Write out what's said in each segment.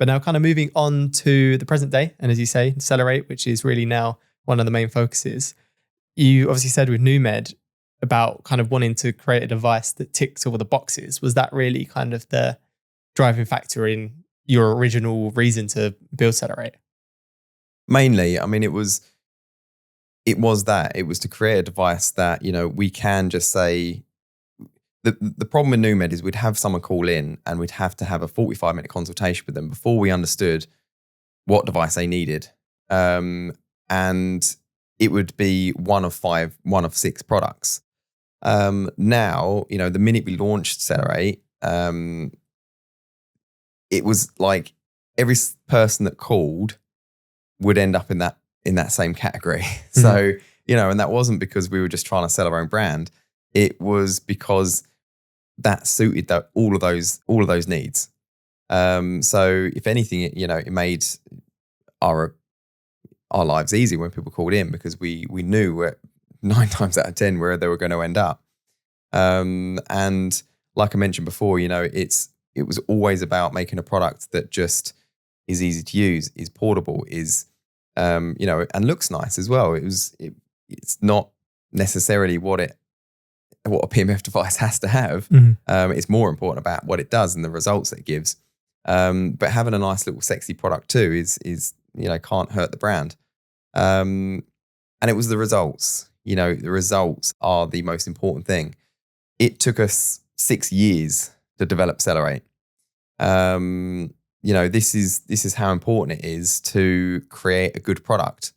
But now kind of moving on to the present day, and as you say, CELLER8, which is really now one of the main focuses. You obviously said with NewMed about kind of wanting to create a device that ticks all the boxes. Was that really kind of the driving factor in your original reason to build CELLER8? Mainly, I mean, it was to create a device that, we can just say, the problem with NewMed is we'd have someone call in and we'd have to have a 45-minute consultation with them before we understood what device they needed. And it would be one of 6 products. Now, the minute we launched CELLER8, it was like every person that called would end up in that same category. Mm-hmm. So, and that wasn't because we were just trying to sell our own brand. It was because that suited all of those needs. So if anything, it made our lives easy when people called in, because we knew 9 times out of 10 where they were going to end up. And like I mentioned before, it was always about making a product that just is easy to use, is portable, is and looks nice as well. It's not necessarily what a PEMF device has to have. Mm-hmm. It's more important about what it does and the results it gives. But having a nice little sexy product too is can't hurt the brand. And it was the results. The results are the most important thing. It took us 6 years to develop CELLER8. This is how important it is to create a good product,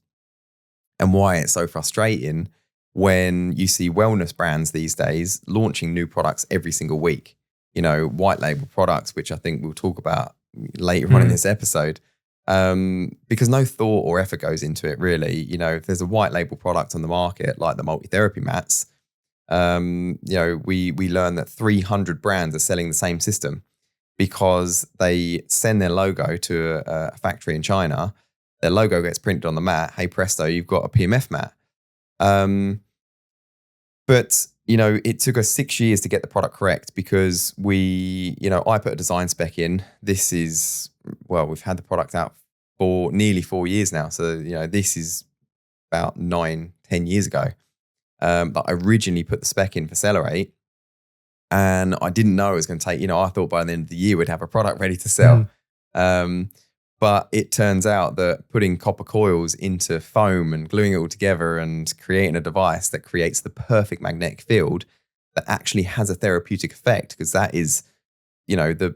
and why it's so frustrating when you see wellness brands these days launching new products every single week. White label products, which I think we'll talk about later on in this episode, because no thought or effort goes into it really. If there's a white label product on the market like the multi-therapy mats, we learn that 300 brands are selling the same system because they send their logo to a factory in China. Their logo gets printed on the mat. Hey presto, you've got a PEMF mat. But it took us 6 years to get the product correct, because I put a design spec in. This is, we've had the product out for nearly 4 years now. So, this is about 9-10 years ago. But I originally put the spec in for CELLER8, and I didn't know it was going to take, I thought by the end of the year we'd have a product ready to sell. But it turns out that putting copper coils into foam and gluing it all together and creating a device that creates the perfect magnetic field that actually has a therapeutic effect, because that is, the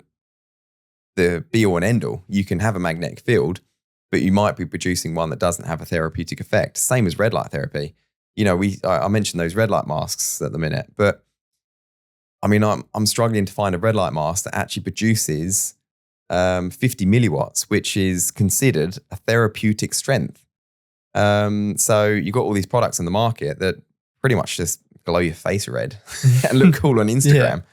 be all and end all. You can have a magnetic field, but you might be producing one that doesn't have a therapeutic effect. Same as red light therapy. I mentioned those red light masks at the minute, but I mean, I'm struggling to find a red light mask that actually produces 50 milliwatts, which is considered a therapeutic strength. So you've got all these products on the market that pretty much just glow your face red and look cool on Instagram.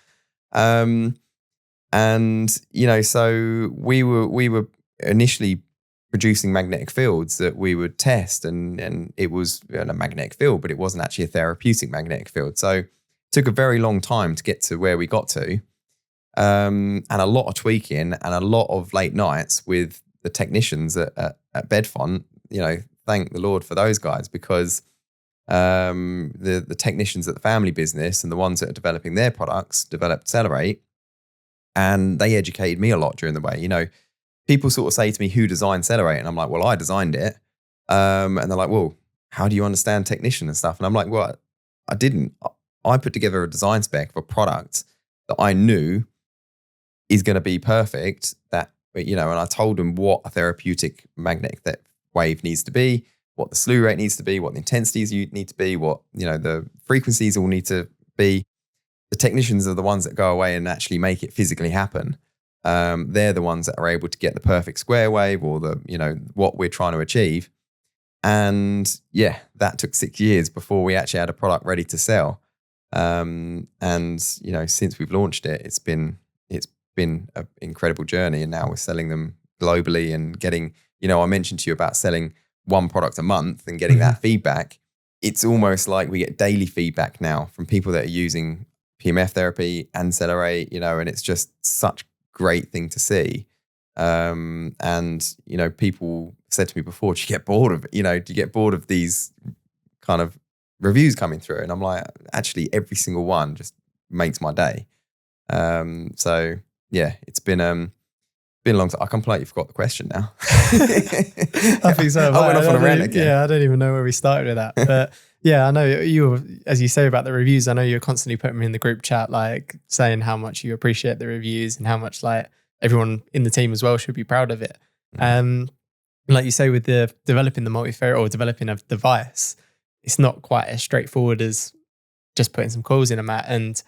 Yeah. So we were initially producing magnetic fields that we would test, and it was a magnetic field, but it wasn't actually a therapeutic magnetic field. So it took a very long time to get to where we got to. And a lot of tweaking and a lot of late nights with the technicians at Bedfont. Thank the Lord for those guys, because the technicians at the family business and the ones that are developing their products developed CELLER8, and they educated me a lot during the way. People sort of say to me, who designed CELLER8? And I'm like, well, I designed it. And they're like, well, how do you understand technician and stuff? And I'm like, well, I didn't. I put together a design spec for a product that I knew is going to be perfect, and I told them what a therapeutic magnetic wave needs to be, what the slew rate needs to be, what the intensities need to be, what, the frequencies all need to be. The technicians are the ones that go away and actually make it physically happen. They're the ones that are able to get the perfect square wave, or what we're trying to achieve. And yeah, that took 6 years before we actually had a product ready to sell. And since we've launched it, it's been an incredible journey, and now we're selling them globally and getting, I mentioned to you about selling one product a month and getting that feedback. It's almost like we get daily feedback now from people that are using PEMF therapy and CELLER8, and it's just such a great thing to see. And, people said to me before, do you get bored of it? Do you get bored of these kind of reviews coming through? And I'm like, actually, every single one just makes my day. So yeah, it's been a long time. I completely forgot the question now. I think so. I went off on a rant again. Yeah, I don't even know where we started with that. But yeah, I know you, as you say about the reviews, I know you're constantly putting me in the group chat, like saying how much you appreciate the reviews and how much like everyone in the team as well should be proud of it. Like you say, with the developing the multi-variable or developing a device, it's not quite as straightforward as just putting some coils in a mat. And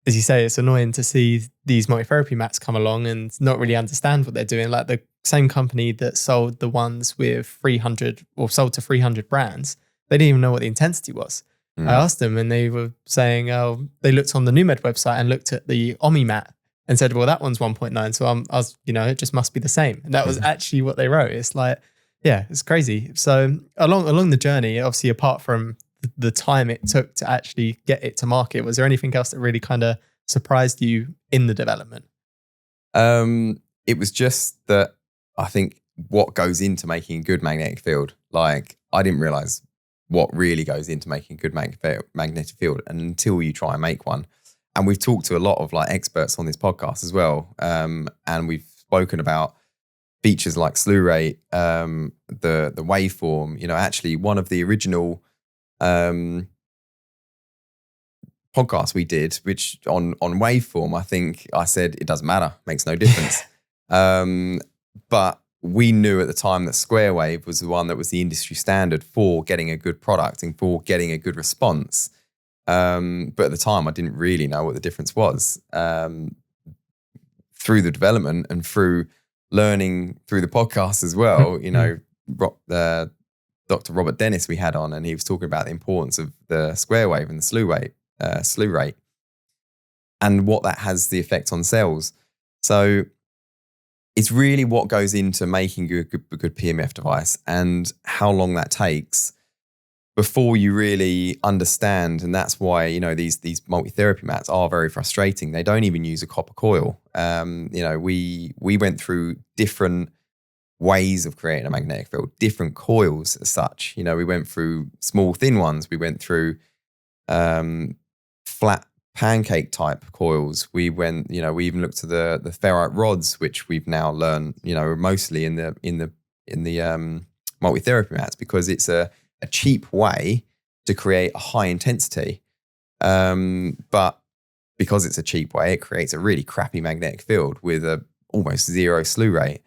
as you say, it's annoying to see these multi-therapy mats come along and not really understand what they're doing. Like the same company that sold the ones with 300 or sold to 300 brands, they didn't even know what the intensity was. I asked them and they were saying, oh, they looked on the NewMed website and looked at the Omi mat and said, well, that one's 1.9. So I was, it just must be the same. And that was actually what they wrote. It's like, yeah, it's crazy. So along the journey, obviously, apart from the time it took to actually get it to market, was there anything else that really kind of surprised you in the development? It was just that I think what goes into making a good magnetic field, like I didn't realize what really goes into making a good magnetic field until you try and make one. And we've talked to a lot of like experts on this podcast as well. And we've spoken about features like slew rate, the waveform. Actually one of the original podcast we did, which on waveform, I think I said it doesn't matter, makes no difference. But we knew at the time that square wave was the one that was the industry standard for getting a good product and for getting a good response. But at the time, I didn't really know what the difference was. Through the development and through learning through the podcast as well, Dr. Robert Dennis we had on, and he was talking about the importance of the square wave and the slew rate, and what that has the effect on cells. So it's really what goes into making a good PEMF device and how long that takes before you really understand. And that's why, these multi-therapy mats are very frustrating. They don't even use a copper coil. We went through different ways of creating a magnetic field, different coils as such. We went through small, thin ones. We went through flat pancake type coils. We went, we even looked at the ferrite rods, which we've now learned, mostly in the multi-therapy mats, because it's a cheap way to create a high intensity. But because it's a cheap way, it creates a really crappy magnetic field with a almost zero slew rate.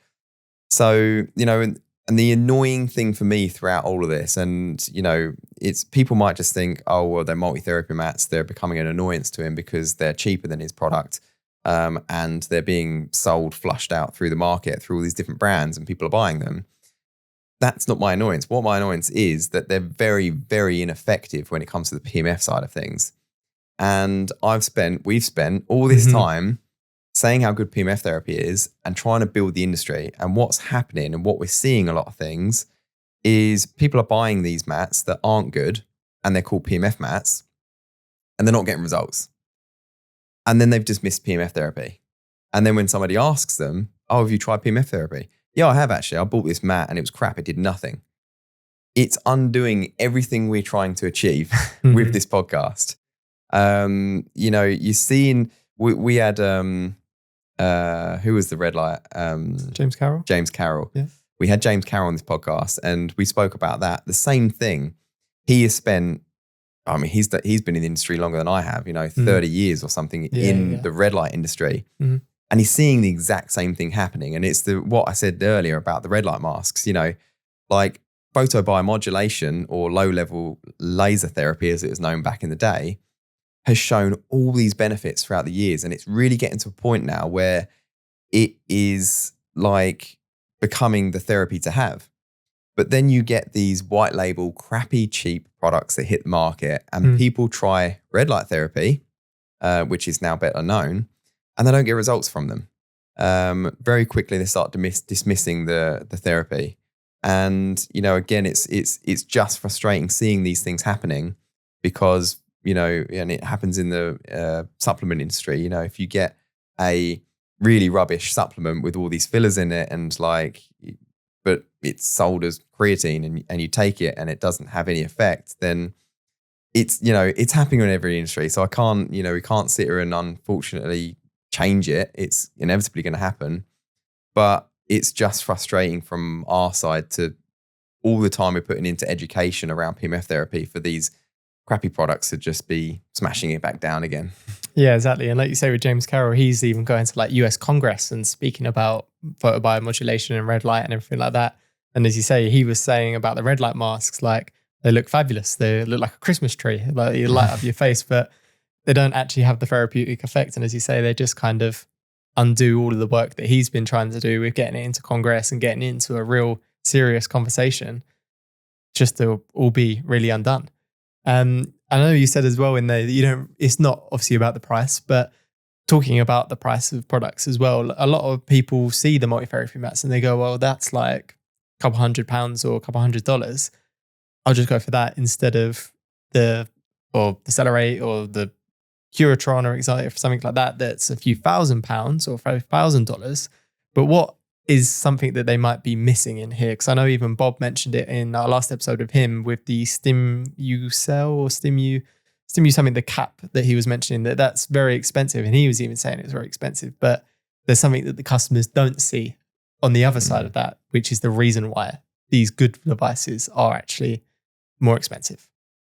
So, and the annoying thing for me throughout all of this, and, it's people might just think, oh, well, they're multi-therapy mats. They're becoming an annoyance to him because they're cheaper than his product. And they're being sold, flushed out through the market, through all these different brands, and people are buying them. That's not my annoyance. What my annoyance is that they're very, very ineffective when it comes to the PEMF side of things. And we've spent all this time saying how good PEMF therapy is and trying to build the industry. And what's happening and what we're seeing a lot of things is people are buying these mats that aren't good and they're called PEMF mats and they're not getting results. And then they've dismissed PEMF therapy. And then when somebody asks them, oh, have you tried PEMF therapy? Yeah, I have actually. I bought this mat and it was crap. It did nothing. It's undoing everything we're trying to achieve with this podcast. You're seeing, we had, who was the red light? James Carroll. James Carroll. Yeah. We had James Carroll on this podcast and we spoke about that. The same thing. He has spent, he's been in the industry longer than I have, 30 years or something in the red light industry. And he's seeing the exact same thing happening. And it's what I said earlier about the red light masks, like photobiomodulation or low-level laser therapy, as it was known back in the day, has shown all these benefits throughout the years. And it's really getting to a point now where it is like becoming the therapy to have. But then you get these white label, crappy, cheap products that hit the market and people try red light therapy, which is now better known, and they don't get results from them. Very quickly, they start dismissing the therapy. And, again, it's just frustrating seeing these things happening because, and it happens in the supplement industry. If you get a really rubbish supplement with all these fillers in it, and like, but it's sold as creatine, and you take it and it doesn't have any effect, then it's, it's happening in every industry. So I can't, we can't sit here and unfortunately change it. It's inevitably going to happen, but it's just frustrating from our side to all the time we're putting into education around PEMF therapy for these crappy products to just be smashing it back down again. Yeah, exactly. And like you say with James Carroll, he's even going to like US Congress and speaking about photobiomodulation and red light and everything like that. And as you say, he was saying about the red light masks, like they look fabulous. They look like a Christmas tree, like you light up your face, but they don't actually have the therapeutic effect. And as you say, they just kind of undo all of the work that he's been trying to do with getting it into Congress and getting into a real serious conversation, just to all be really undone. I know you said as well in there that it's not obviously about the price, but talking about the price of products as well, a lot of people see the multi-therapy mats and they go, well, that's like a couple £100 or a couple $100. I'll just go for that instead of the CELLER8 or the Curatron or something like that. That's a few £1,000 or $5,000. But what is something that they might be missing in here? Because I know even Bob mentioned it in our last episode of him with the StimUcell or Stimu something, the cap that he was mentioning, that's very expensive. And he was even saying it was very expensive. But there's something that the customers don't see on the other side of that, which is the reason why these good devices are actually more expensive.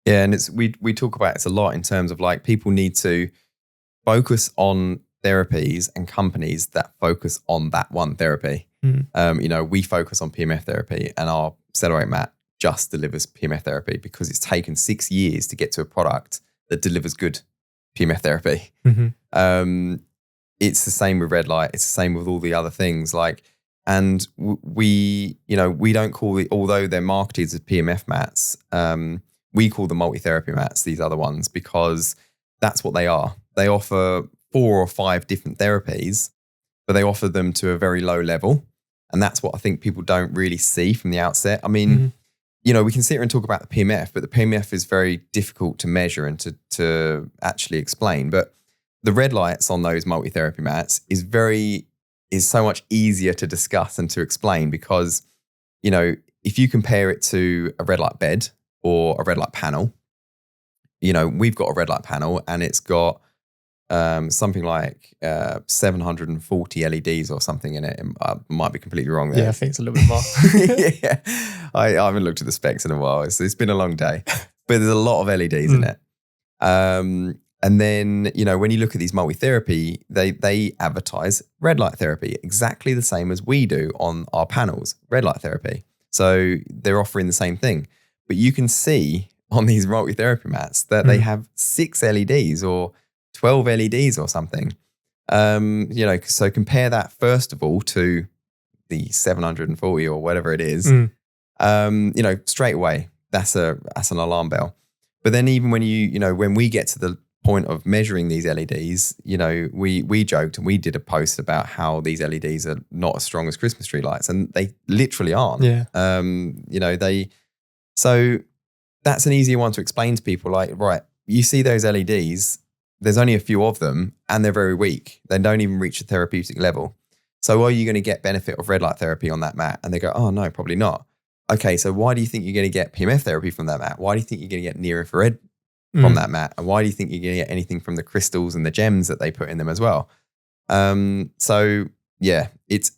Yeah, and we talk about it a lot in terms of like people need to focus on therapies and companies that focus on that one therapy. We focus on PEMF therapy, and our CELLER8 mat just delivers PEMF therapy because it's taken 6 years to get to a product that delivers good PEMF therapy. It's the same with red light. It's the same with all the other things. Like, and we don't call it, although they're marketed as PEMF mats, we call them multi-therapy mats, these other ones, because that's what they are. They offer 4 or 5 different therapies, but they offer them to a very low level. And that's what I think people don't really see from the outset. I mean, we can sit here and talk about the PEMF, but the PEMF is very difficult to measure and to actually explain. But the red lights on those multi-therapy mats is so much easier to discuss and to explain because, if you compare it to a red light bed or a red light panel, we've got a red light panel and it's got something like 740 LEDs or something in it. I might be completely wrong there. Yeah, I think it's a little bit more. Yeah, I haven't looked at the specs in a while. It's been a long day, but there's a lot of LEDs in it. And then, when you look at these multi-therapy, they advertise red light therapy exactly the same as we do on our panels, red light therapy. So they're offering the same thing. But you can see on these multi-therapy mats that they have 6 LEDs or 12 LEDs or something. So compare that first of all to the 740 or whatever it is. Straight away, that's an alarm bell. But then even when when we get to the point of measuring these LEDs, we joked and we did a post about how these LEDs are not as strong as Christmas tree lights, and they literally aren't. Yeah. So that's an easier one to explain to people. Like, right, you see those LEDs, there's only a few of them and they're very weak. They don't even reach a therapeutic level. So are you going to get benefit of red light therapy on that mat? And they go, oh no, probably not. Okay, so why do you think you're going to get PEMF therapy from that mat? Why do you think you're going to get near infrared from that mat? And why do you think you're going to get anything from the crystals and the gems that they put in them as well? So yeah, it's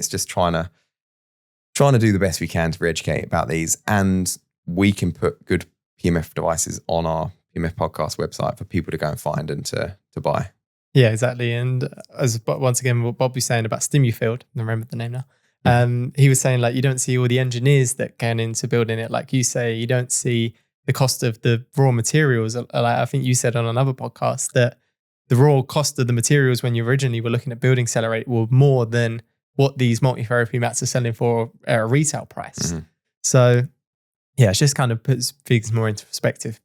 just trying to do the best we can to educate about these, and we can put good PEMF devices on our PEMF podcast website for people to go and find and to buy. Yeah, exactly. And once again, what Bob was saying about StimUfield, I remember the name now. He was saying like you don't see all the engineers that get into building it. Like you say, you don't see the cost of the raw materials. Like I think you said on another podcast that the raw cost of the materials when you originally were looking at building CELLER8 were more than what these multi-therapy mats are selling for at a retail price. So yeah, it just kind of puts things more into perspective.